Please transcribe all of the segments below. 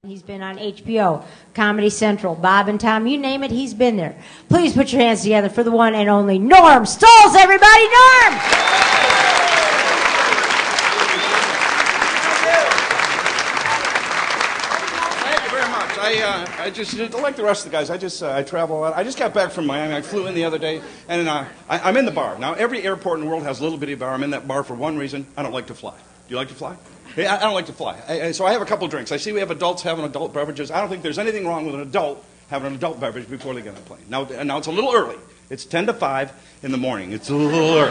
He's been on HBO, Comedy Central, Bob and Tom, you name it, he's been there. Please put your hands together for the one and only Norm Stulz, everybody. Norm! Thank you very much. I just, like the rest of the guys, I travel a lot. I just got back from Miami. I flew in the other day, and I'm in the bar. Now, every airport in the world has a little bitty bar. I'm in that bar for one reason. I don't like to fly. Do you like to fly? I don't like to fly. So I have a couple drinks. I see we have adults having adult beverages. I don't think there's anything wrong with an adult having an adult beverage before they get on a plane. Now it's a little early. It's 10 to 5 in the morning. It's a little early.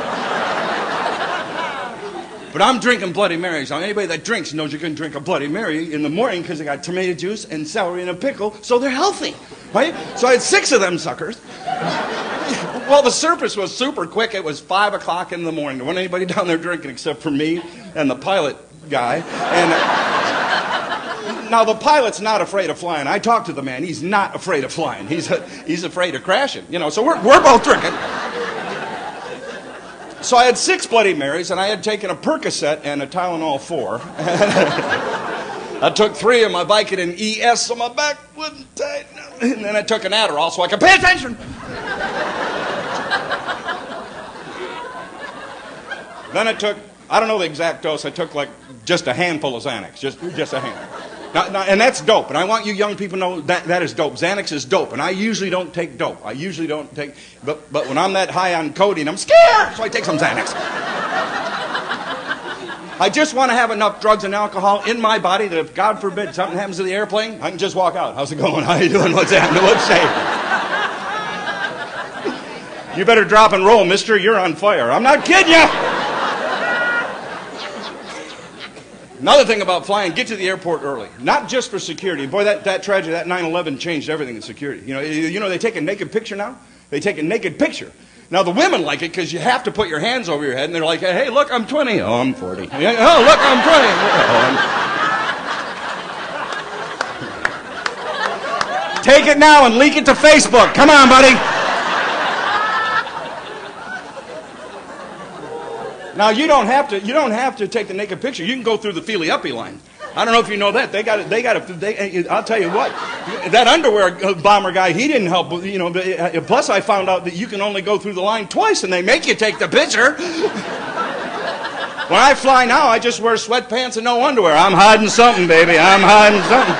But I'm drinking Bloody Marys. Now, anybody that drinks knows you can drink a Bloody Mary in the morning because they got tomato juice and celery and a pickle, so they're healthy, right? So I had 6 of them suckers. Well, the service was super quick. It was 5 o'clock in the morning. There wasn't anybody down there drinking except for me and the pilot guy. And now the pilot's not afraid of flying. I talked to the man. He's not afraid of flying. He's afraid of crashing. You know, so we're both drinking. So I had 6 Bloody Marys, and I had taken a Percocet and a Tylenol 4. I took 3 of my Vicodin ES so my back wouldn't tighten up. And then I took an Adderall so I could pay attention. Then I took, I don't know the exact dose, I took like just a handful of Xanax, just a hand. Now, and that's dope, and I want you young people to know that is dope. Xanax is dope, and I usually don't take dope. I usually don't take, but when I'm that high on codeine, I'm scared, so I take some Xanax. I just want to have enough drugs and alcohol in my body that if, God forbid, something happens to the airplane, I can just walk out. How's it going? How you doing? What's happening? What's safe? You better drop and roll, mister. You're on fire. I'm not kidding you. Another thing about flying, get to the airport early. Not just for security. Boy, that tragedy, that 9/11 changed everything in security. You know they take a naked picture now? They take a naked picture. Now, the women like it because you have to put your hands over your head, and they're like, hey, look, I'm 20. Oh, I'm 40. Oh, look, I'm 20. Take it now and leak it to Facebook. Come on, buddy. Now, you don't have to take the naked picture. You can go through the feely-uppy line. I don't know if you know that. I'll tell you what, that underwear bomber guy, he didn't help, you know, plus I found out that you can only go through the line twice and they make you take the picture. When I fly now, I just wear sweatpants and no underwear. I'm hiding something, baby. I'm hiding something.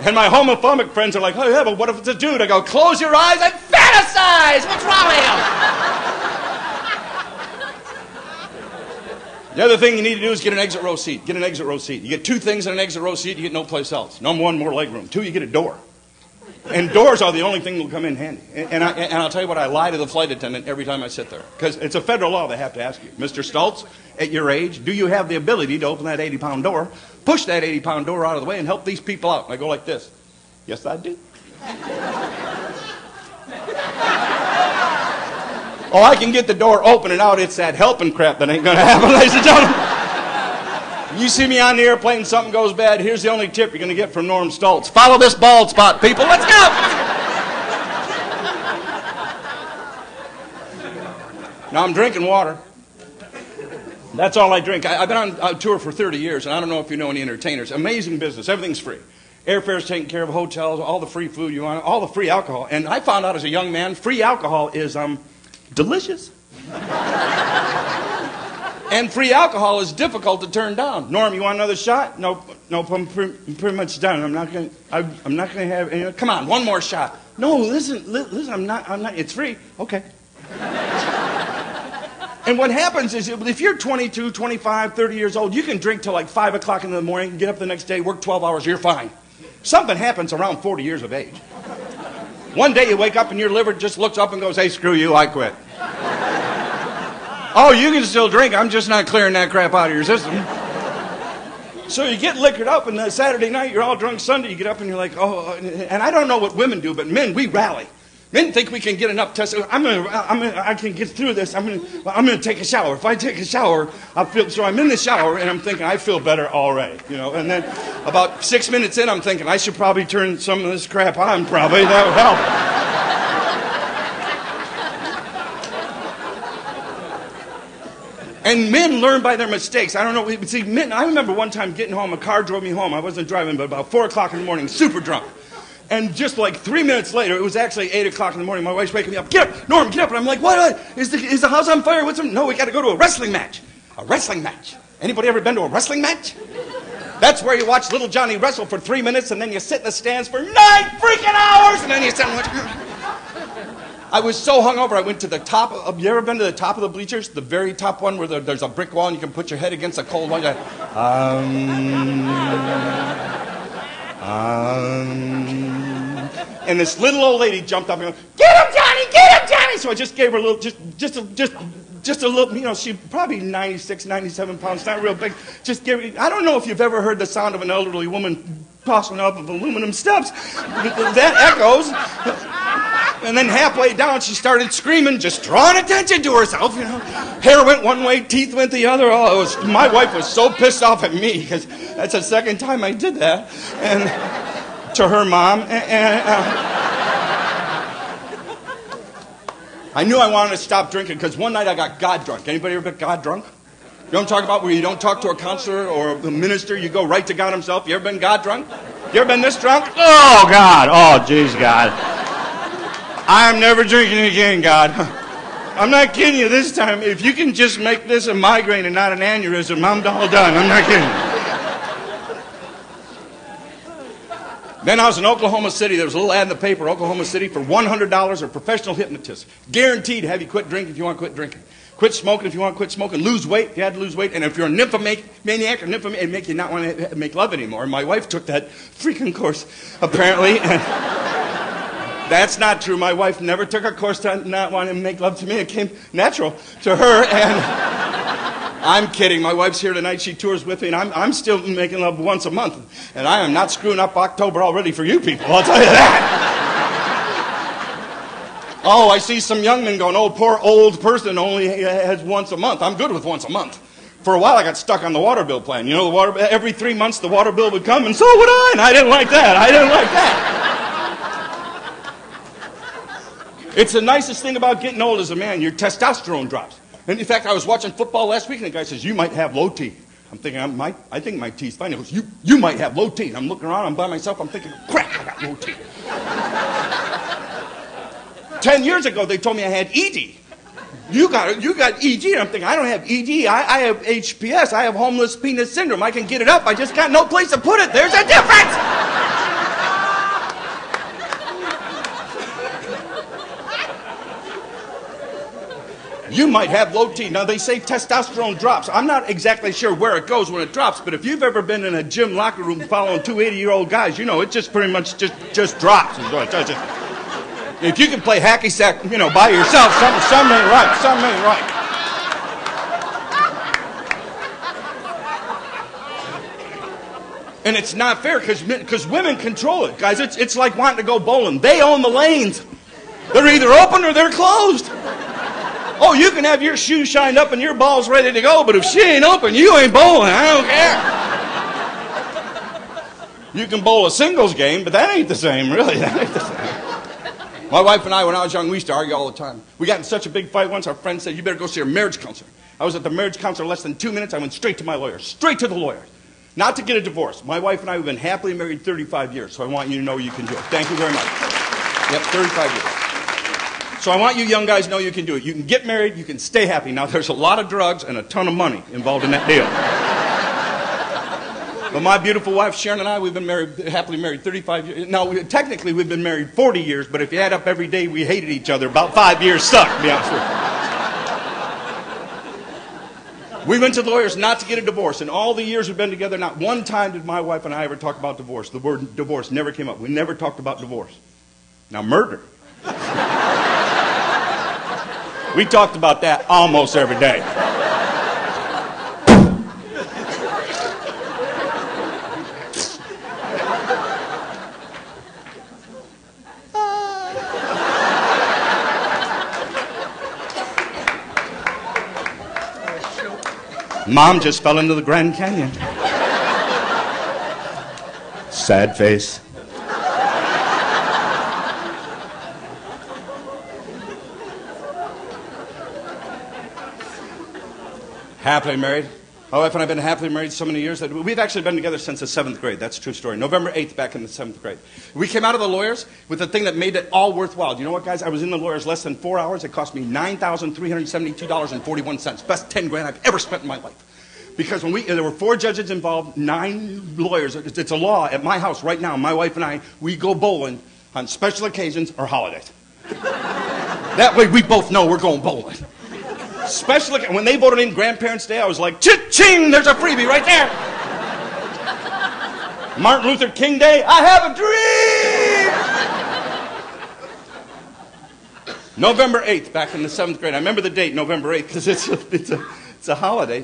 And my homophobic friends are like, oh, yeah, but what if it's a dude? I go, close your eyes and fantasize. What's wrong with you? The other thing you need to do is get an exit row seat. Get an exit row seat. You get 2 things in an exit row seat, you get no place else. Number 1, more leg room. 2, you get a door. And doors are the only thing that will come in handy. And I'll tell you what, I lie to the flight attendant every time I sit there. Because it's a federal law they have to ask you. Mr. Stulz, at your age, do you have the ability to open that 80-pound door, push that 80-pound door out of the way, and help these people out? And I go like this. Yes, I do. Oh, I can get the door open and out. It's that helping crap that ain't going to happen, ladies and gentlemen. You see me on the airplane, something goes bad, here's the only tip you're going to get from Norm Stulz. Follow this bald spot, people. Let's go! Now, I'm drinking water. That's all I drink. I've been on tour for 30 years, and I don't know if you know any entertainers. Amazing business. Everything's free. Airfare's taken care of, hotels, all the free food you want, all the free alcohol. And I found out as a young man, free alcohol is delicious. And free alcohol is difficult to turn down. Norm, you want another shot? No, I'm pretty much done. I'm not going to have any. Come on, one more shot. No, listen, I'm not, it's free. Okay. And what happens is, if you're 22, 25, 30 years old, you can drink till like 5 o'clock in the morning, get up the next day, work 12 hours, you're fine. Something happens around 40 years of age. One day you wake up and your liver just looks up and goes, hey, screw you, I quit. Oh, you can still drink. I'm just not clearing that crap out of your system. So you get liquored up, and Saturday night you're all drunk. Sunday you get up and you're like, oh. And I don't know what women do, but men, we rally. Men think we can get enough tests. I can get through this. I'm gonna take a shower. If I take a shower, I'll feel. So I'm in the shower and I'm thinking I feel better already, you know. And then about 6 minutes in, I'm thinking I should probably turn some of this crap on. Probably that would help. And men learn by their mistakes. I don't know. See, men, I remember one time getting home, a car drove me home. I wasn't driving, but about 4 o'clock in the morning, super drunk. And just like 3 minutes later, it was actually 8 o'clock in the morning, my wife's waking me up. Get up, Norm, get up. And I'm like, what? Is the house on fire? What's No, we got to go to a wrestling match. A wrestling match. Anybody ever been to a wrestling match? That's where you watch little Johnny wrestle for 3 minutes, and then you sit in the stands for 9 freaking hours, and then you sit and watch. I was so hungover, I went to the top of, you ever been to the top of the bleachers? The very top one where there's a brick wall and you can put your head against a cold wall. And this little old lady jumped up and goes, "Get him, Johnny! Get him, Johnny!" So I just gave her a little, just a little, you know, she probably 96, 97 pounds, not real big. Just give her, I don't know if you've ever heard the sound of an elderly woman tossing up of aluminum steps. That echoes. And then halfway down, she started screaming, just drawing attention to herself, you know. Hair went one way, teeth went the other. Oh, my wife was so pissed off at me, because that's the second time I did that. And to her mom. I knew I wanted to stop drinking, because one night I got God drunk. Anybody ever get God drunk? You know what I'm talking about, where you don't talk to a counselor or a minister, you go right to God himself? You ever been God drunk? You ever been this drunk? Oh, God. Oh, jeez, God. I'm never drinking again, God. I'm not kidding you this time. If you can just make this a migraine and not an aneurysm, I'm all done. I'm not kidding you. Then I was in Oklahoma City. There was a little ad in the paper, Oklahoma City, for $100, a professional hypnotist. Guaranteed to have you quit drinking if you want to quit drinking. Quit smoking if you want to quit smoking. Lose weight if you had to lose weight. And if you're a nymphomaniac or nymphomaniac, it make you not want to make love anymore. My wife took that freaking course, apparently. That's not true. My wife never took a course to not want to make love to me. It came natural to her. And I'm kidding. My wife's here tonight. She tours with me. And I'm still making love once a month. And I am not screwing up October already for you people. I'll tell you that. Oh, I see some young men going, oh, poor old person only has once a month. I'm good with once a month. For a while, I got stuck on the water bill plan. You know, every 3 months, the water bill would come, and so would I. And I didn't like that. I didn't like that. It's the nicest thing about getting old as a man. Your testosterone drops. And in fact, I was watching football last week, and the guy says, "You might have low T." I'm thinking, I think my T's fine. He goes, you might have low T. And I'm looking around, I'm by myself, I'm thinking, crap, I got low T. 10 years ago, they told me I had ED. You got ED. And I'm thinking, I don't have ED. I have HPS. I have homeless penis syndrome. I can get it up. I just got no place to put it. There's a difference. You might have low T. Now, they say testosterone drops. I'm not exactly sure where it goes when it drops, but if you've ever been in a gym locker room following two 80-year-old guys, you know, it just pretty much just drops. If you can play hacky sack, you know, by yourself, something ain't right. Something ain't right. And it's not fair because women control it, guys. It's like wanting to go bowling. They own the lanes. They're either open or they're closed. Oh, you can have your shoes shined up and your balls ready to go, but if she ain't open, you ain't bowling. I don't care. You can bowl a singles game, but that ain't the same, really. That ain't the same. My wife and I, when I was young, we used to argue all the time. We got in such a big fight once, our friend said, "You better go see a marriage counselor." I was at the marriage counselor less than 2 minutes. I went straight to my lawyer, straight to the lawyer. Not to get a divorce. My wife and I have been happily married 35 years, so I want you to know you can do it. Thank you very much. Yep, 35 years. So I want you young guys to know you can do it. You can get married, you can stay happy. Now, there's a lot of drugs and a ton of money involved in that deal. But my beautiful wife, Sharon, and I, we've been happily married 35 years. Now, technically, we've been married 40 years, but if you add up every day we hated each other, about 5 years stuck, to be honest with you. We went to the lawyers not to get a divorce. In all the years we've been together, not one time did my wife and I ever talk about divorce. The word divorce never came up. We never talked about divorce. Now, murder. We talked about that almost every day. Mom just fell into the Grand Canyon. Sad face. Happily married. My wife and I have been happily married so many years that we've actually been together since the 7th grade. That's a true story. November 8th, back in the 7th grade. We came out of the lawyers with the thing that made it all worthwhile. You know what, guys? I was in the lawyers less than 4 hours. It cost me $9,372.41. Best 10 grand I've ever spent in my life. Because when there were 4 judges involved, 9 lawyers. It's a law at my house right now. My wife and I, we go bowling on special occasions or holidays. That way we both know we're going bowling. Especially when they voted in Grandparents' Day, I was like, cha-ching, there's a freebie right there. Martin Luther King Day, I have a dream. November 8th, back in the 7th grade. I remember the date, November 8th, because it's a holiday.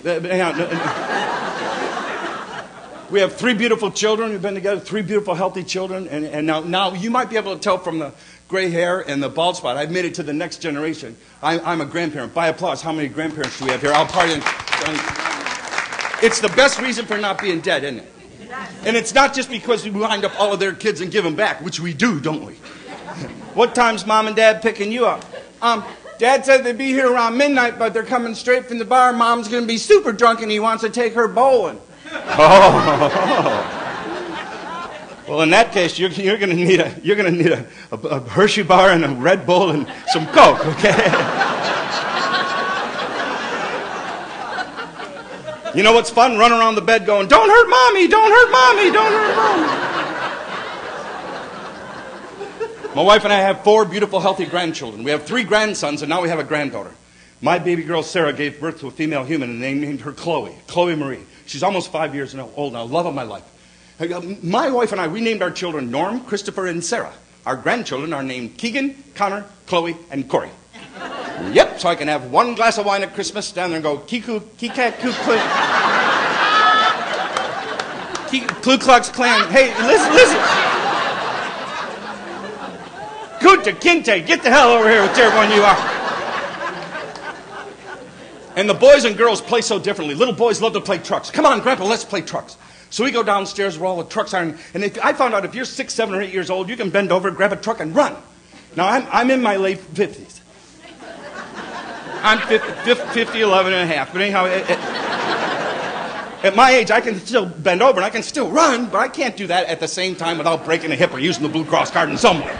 We have 3 beautiful children. We've been together, 3 beautiful, healthy children. And now you might be able to tell from the gray hair and the bald spot, I've made it to the next generation. I'm a grandparent. By applause, how many grandparents do we have here? I'll pardon. It's the best reason for not being dead, isn't it? And it's not just because we wind up all of their kids and give them back, which we do, don't we? What time's Mom and Dad picking you up? Dad said they'd be here around midnight, but they're coming straight from the bar. Mom's going to be super drunk and he wants to take her bowling. Oh. Well, in that case, you're going to need a Hershey bar and a Red Bull and some Coke, okay? You know what's fun? Run around the bed going, "Don't hurt mommy! Don't hurt mommy! Don't hurt mommy!" My wife and I have 4 beautiful, healthy grandchildren. We have 3 grandsons, and now we have a granddaughter. My baby girl Sarah gave birth to a female human, and they named her Chloe Marie. She's almost 5 years old now. Love of my life. My wife and I, we named our children Norm, Christopher, and Sarah. Our grandchildren are named Keegan, Connor, Chloe, and Corey. Yep, so I can have 1 glass of wine at Christmas, stand there and go, Kiku, Kikat, Ku Klux Klan. Hey, listen. Kunta Kinte, get the hell over here, whichever one you are. And the boys and girls play so differently. Little boys love to play trucks. Come on, Grandpa, let's play trucks. So we go downstairs where all the trucks are, and I found out if you're 6, 7, or 8 years old, you can bend over, grab a truck, and run. Now, I'm in my late 50s. I'm 50, 11 and a half. But anyhow, at my age, I can still bend over, and I can still run, but I can't do that at the same time without breaking a hip or using the Blue Cross card in somewhere.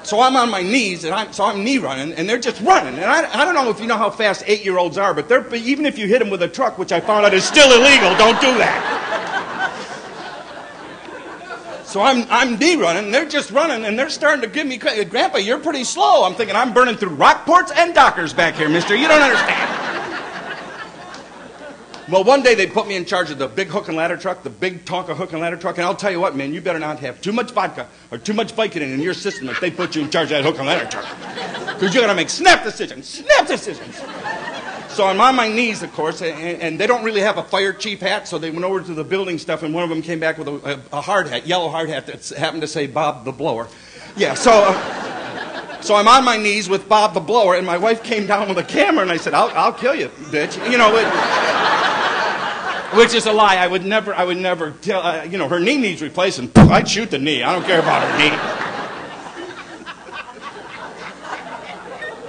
So I'm on my knees, and I'm knee running, and they're just running. And I don't know if you know how fast 8-year-olds are, but even if you hit them with a truck, which I found out is still illegal, don't do that. So I'm knee running, and they're just running, and they're starting to give me credit. Grandpa, you're pretty slow. I'm thinking, I'm burning through Rockports and Dockers back here, mister. You don't understand. Well, one day they put me in charge of the big hook and ladder truck, the big Tonka hook and ladder truck, and I'll tell you what, man, you better not have too much vodka or too much Vicodin in your system if they put you in charge of that hook and ladder truck. Because you're going to make snap decisions. So I'm on my knees, of course, and they don't really have a fire chief hat, so they went over to the building stuff, and one of them came back with a hard hat, yellow hard hat that happened to say Bob the Blower. Yeah, so I'm on my knees with Bob the Blower, and my wife came down with a camera, and I said, I'll kill you, bitch. You know, which is a lie. I would never tell, her knee needs replacing. I'd shoot the knee. I don't care about her knee.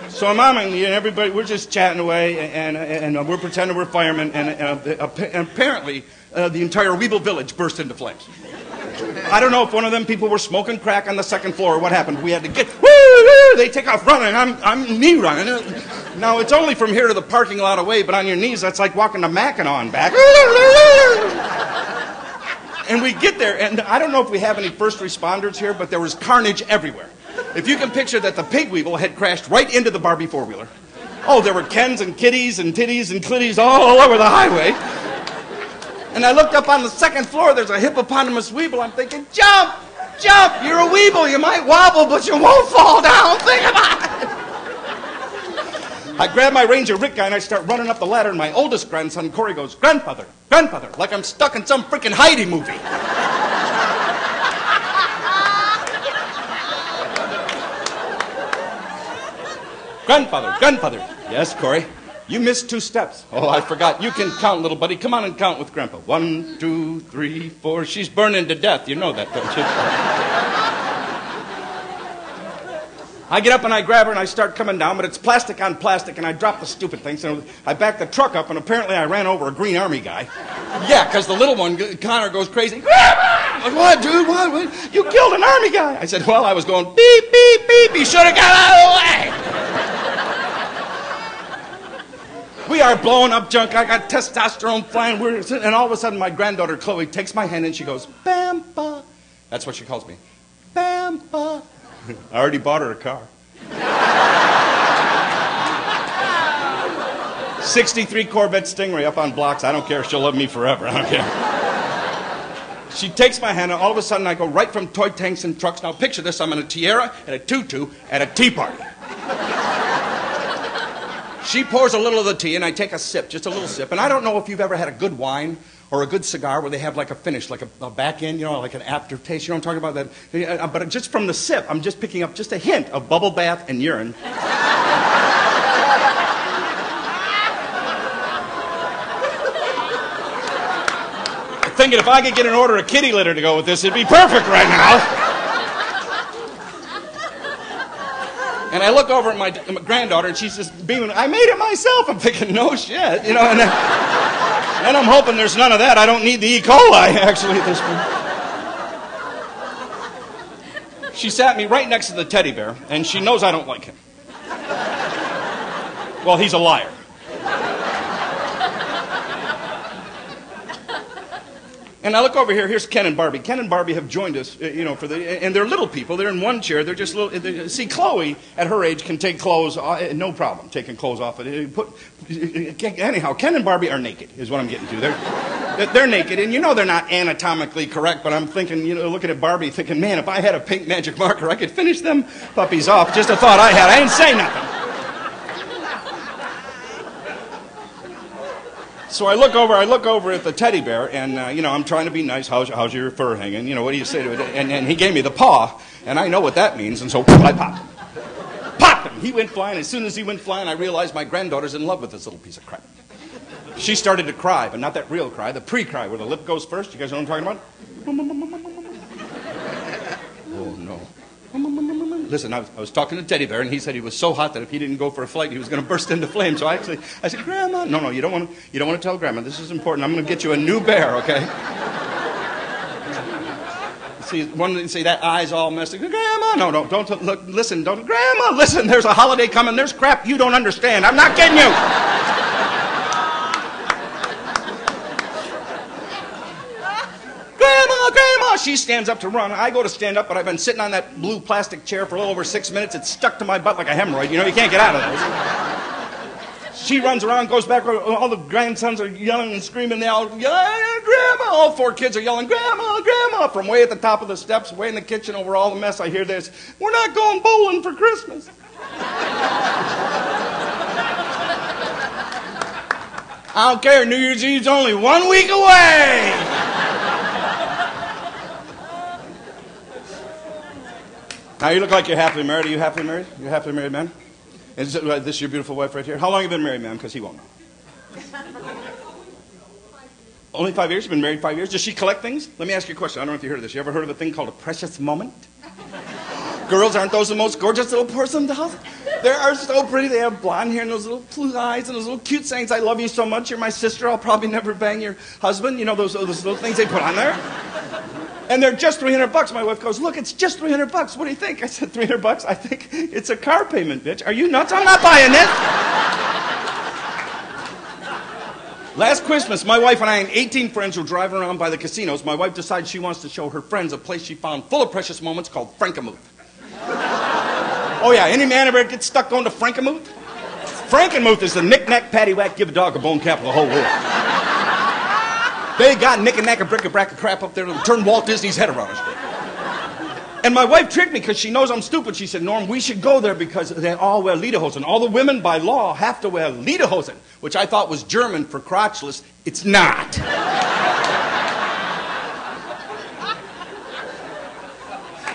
So I'm on my knee, and everybody, we're just chatting away, and we're pretending we're firemen, and apparently the entire Weeble village burst into flames. I don't know if one of them people were smoking crack on the second floor or what happened. We had to get, they take off running, I'm knee running. Now, it's only from here to the parking lot away, but on your knees, that's like walking to Mackinac and back. And we get there, and I don't know if we have any first responders here, but there was carnage everywhere. If you can picture that the pig weevil had crashed right into the Barbie four-wheeler. Oh, there were Kens and kitties and titties and clitties all over the highway. And I looked up on the second floor, there's a hippopotamus weevil. I'm thinking, jump, you're a weevil. You might wobble, but you won't fall down. Think about it. I grab my Ranger Rick guy and I start running up the ladder, and my oldest grandson, Corey, goes, Grandfather, like I'm stuck in some freaking Heidi movie. Grandfather. Yes, Corey. You missed 2 steps. Oh, I forgot. You can count, little buddy. Come on and count with Grandpa. 1, 2, 3, 4. She's burning to death. You know that, don't you? I get up and I grab her and I start coming down, but it's plastic on plastic, and I drop the stupid thing. So I back the truck up, and apparently I ran over a Green Army guy. Yeah, because the little one, Connor, goes crazy. Grandma! Like, what, dude? What? You killed an Army guy. I said, well, I was going beep, beep, beep. You should have got out of the way. We are blowing up junk. I got testosterone flying. And all of a sudden, my granddaughter, Chloe, takes my hand and she goes, Bampa. That's what she calls me. Bampa. I already bought her a car. 63 Corvette Stingray up on blocks. I don't care. She'll love me forever. I don't care. She takes my hand, and all of a sudden I go right from toy tanks and trucks. Now picture this. I'm in a tiara and a tutu at a tea party. She pours a little of the tea, and I take a sip, just a little sip. And I don't know if you've ever had a good wine or a good cigar where they have like a finish, like a back end, you know, like an aftertaste. You know what I'm talking about? That. But just from the sip, I'm just picking up just a hint of bubble bath and urine. Thinking if I could get an order of kitty litter to go with this, it'd be perfect right now. And I look over at my granddaughter, and she's just beaming. I made it myself. I'm thinking, no shit, you know. And I'm hoping there's none of that. I don't need the E. coli, actually, at this point. She sat me right next to the teddy bear, and she knows I don't like him. Well, he's a liar. And I look over here, here's Ken and Barbie. Ken and Barbie have joined us, you know, and they're little people. They're in one chair. They're just little. See, Chloe, at her age, can take clothes, no problem, taking clothes off. Anyhow, Ken and Barbie are naked, is what I'm getting to. They're naked, and you know they're not anatomically correct, but I'm thinking, you know, looking at Barbie, thinking, man, if I had a pink magic marker, I could finish them puppies off. Just a thought I had. I didn't say nothing. So I look over at the teddy bear, and, you know, I'm trying to be nice. How's your fur hanging? You know, what do you say to it? And he gave me the paw, and I know what that means, and so I popped him. Popped him! He went flying. As soon as he went flying, I realized my granddaughter's in love with this little piece of crap. She started to cry, but not that real cry, the pre-cry, where the lip goes first. You guys know what I'm talking about? Oh, no. Listen, I was talking to Teddy Bear, and he said he was so hot that if he didn't go for a flight, he was going to burst into flames. So I said, Grandma, no, you don't want to tell Grandma. This is important. I'm going to get you a new bear, okay? See that eye's all messed up. Grandma, no, don't look. Listen, Grandma, listen. There's a holiday coming. There's crap you don't understand. I'm not kidding you. Grandma! She stands up to run. I go to stand up, but I've been sitting on that blue plastic chair for a little over 6 minutes. It's stuck to my butt like a hemorrhoid. You know, you can't get out of those. She runs around, goes back. All the grandsons are yelling and screaming. They all yell, Grandma! All 4 kids are yelling, Grandma, Grandma! From way at the top of the steps, way in the kitchen, over all the mess, I hear this. We're not going bowling for Christmas. I don't care. New Year's Eve's only 1 week away. Now, you look like you're happily married. Are you happily married? You're a happily married man? Is this your beautiful wife right here? How long have you been married, ma'am? Because he won't know. Only 5 years? You've been married 5 years? Does she collect things? Let me ask you a question. I don't know if you heard of this. You ever heard of a thing called a precious moment? Girls, aren't those the most gorgeous little person dolls? They are so pretty. They have blonde hair and those little blue eyes and those little cute sayings. I love you so much. You're my sister. I'll probably never bang your husband. You know, those little things they put on there? And they're just $300. My wife goes, look, it's just $300. What do you think? I said, $300? I think it's a car payment, bitch. Are you nuts? I'm not buying this. Last Christmas, my wife and I and 18 friends were driving around by the casinos. My wife decides she wants to show her friends a place she found full of precious moments called Frankenmuth. Oh, yeah, any man ever gets stuck going to Frankenmuth? Frankenmuth is the knick-knack, paddywhack, give a dog a bone capital of the whole world. They got knick-knack and brick-a-brack of crap up there that'll turn Walt Disney's head around. And my wife tricked me because she knows I'm stupid. She said, Norm, we should go there because they all wear lederhosen. All the women by law have to wear lederhosen, which I thought was German for crotchless. It's not.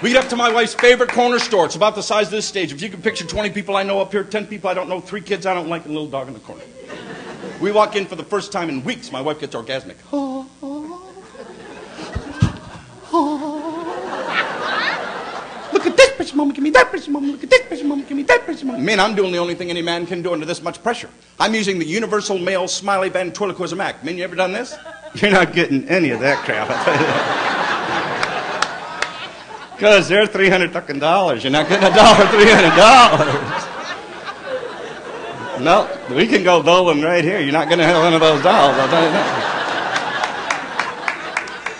We get up to my wife's favorite corner store. It's about the size of this stage. If you can picture 20 people I know up here, 10 people I don't know, 3 kids I don't like, and a little dog in the corner. We walk in for the first time in weeks. My wife gets orgasmic. Look at this precious moment, give me that precious moment, look at this precious moment, give me that precious moment. Man, I'm doing the only thing any man can do under this much pressure. I'm using the universal male smiley ventriloquism act. Man, you ever done this? You're not getting any of that crap, I'll tell you that. Because they're $300 fucking dollars. You're not getting a dollar $300. No, we can go doling right here. You're not going to have one of those dolls, I'll tell you that.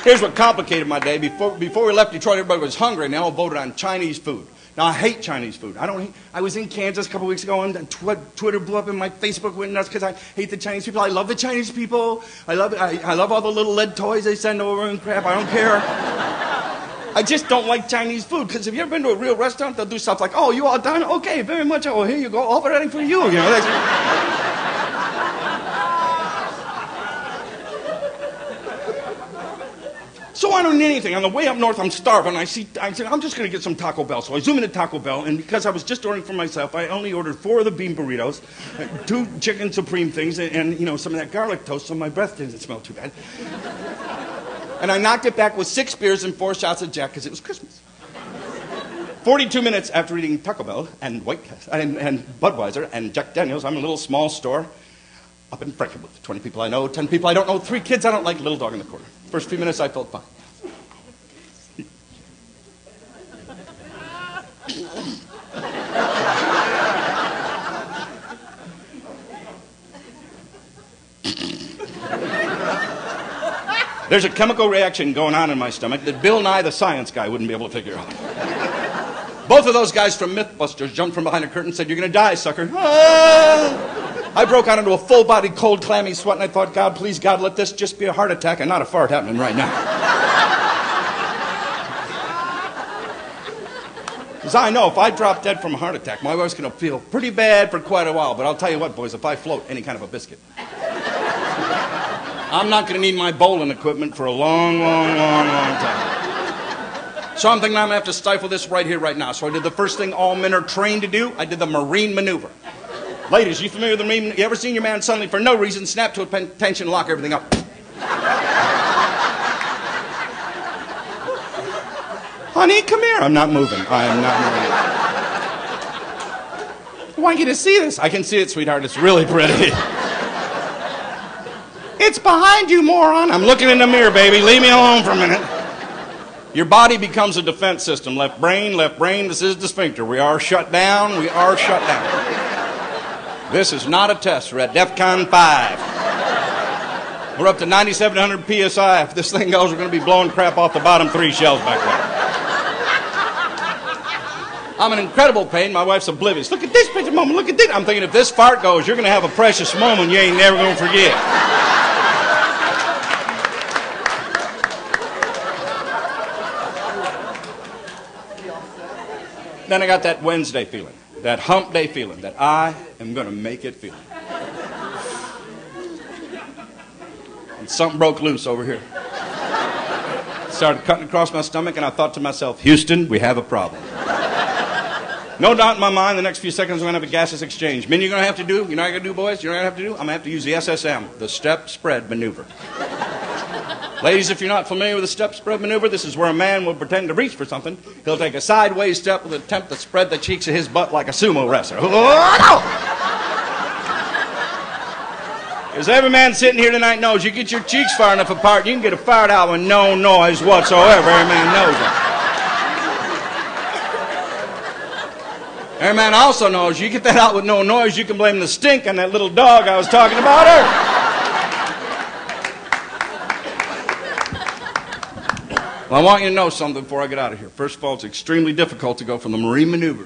Here's what complicated my day. Before we left Detroit, everybody was hungry, and they all voted on Chinese food. Now, I hate Chinese food. I was in Kansas a couple weeks ago, and Twitter blew up, and my Facebook went nuts because I hate the Chinese people. I love the Chinese people. I love all the little lead toys they send over and crap. I don't care. I just don't like Chinese food, because if you've ever been to a real restaurant, they'll do stuff like, oh, you all done? Okay, very much. Oh, here you go. All ready for you. You know, so I don't need anything. On the way up north, I'm starving. I said, I'm just going to get some Taco Bell. So I zoom into Taco Bell, and because I was just ordering for myself, I only ordered 4 of the bean burritos, 2 chicken supreme things, and you know, some of that garlic toast, so my breath didn't smell too bad. And I knocked it back with 6 beers and 4 shots of Jack because it was Christmas. 42 minutes after eating Taco Bell and White Castle and Budweiser and Jack Daniels, I'm in a little small store up in Frankenmuth. 20 people I know, 10 people I don't know, 3 kids I don't like, little dog in the corner. First few minutes I felt fine. There's a chemical reaction going on in my stomach that Bill Nye, the science guy, wouldn't be able to figure out. Both of those guys from Mythbusters jumped from behind a curtain and said, "You're going to die, sucker." Ah! I broke out into a full-bodied, cold, clammy sweat, and I thought, God, please, God, let this just be a heart attack and not a fart happening right now. Because I know if I drop dead from a heart attack, my wife's going to feel pretty bad for quite a while. But I'll tell you what, boys, if I float any kind of a biscuit, I'm not going to need my bowling equipment for a long, long, long, long time. So I'm thinking I'm going to have to stifle this right here, right now. So I did the first thing all men are trained to do. I did the Marine maneuver. Ladies, you familiar with the Marine? You ever seen your man suddenly, for no reason, snap to attention and lock everything up? Honey, come here. I'm not moving. I am not moving. I want you to see this. I can see it, sweetheart. It's really pretty. It's behind you, moron. I'm looking in the mirror, baby. Leave me alone for a minute. Your body becomes a defense system. Left brain, this is the sphincter. We are shut down. We are shut down. This is not a test. We're at DEFCON 5. We're up to 9,700 PSI. If this thing goes, we're going to be blowing crap off the bottom 3 shells back there. I'm in incredible pain. My wife's oblivious. Look at this picture, Mama. Look at this. I'm thinking if this fart goes, you're going to have a precious moment you ain't never going to forget. Then I got that Wednesday feeling, that hump day feeling, that I am going to make it feeling. And something broke loose over here. Started cutting across my stomach, and I thought to myself, Houston, we have a problem. No doubt in my mind, the next few seconds, we're going to have a gaseous exchange. Men, you're going to have to do, you know what I'm going to do, boys? You know what I have to do? I'm going to have to use the SSM, the step spread maneuver. Ladies, if you're not familiar with the step spread maneuver, this is where a man will pretend to reach for something. He'll take a sideways step with an attempt to spread the cheeks of his butt like a sumo wrestler. Because every man sitting here tonight knows you get your cheeks far enough apart, you can get a fart out with no noise whatsoever. Every man knows it. Every man also knows you get that out with no noise, you can blame the stink on that little dog I was talking about earlier. Well, I want you to know something before I get out of here. First of all, it's extremely difficult to go from the Marine maneuver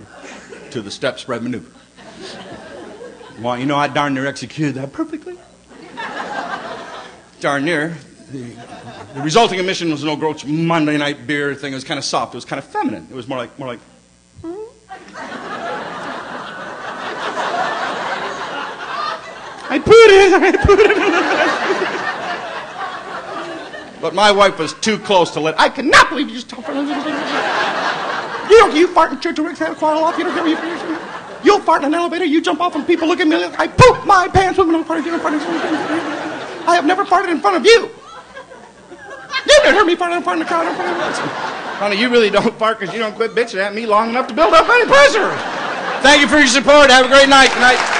to the step spread maneuver. I want you to know I darn near executed that perfectly. Darn near. The resulting emission was no gross Monday night beer thing. It was kind of soft. It was kind of feminine. It was more like. I put it. But my wife was too close to let. I cannot believe you just talked. You fart in church, Rick's had a quarrel off. You don't care what you finish. You'll fart in an elevator. You jump off and people look at me. I poop my pants. I have never farted in front of you. You You hear me fart in the car. Honey, you really don't fart because you don't quit bitching at me long enough to build up any pressure. Thank you for your support. Have a great night. Good night.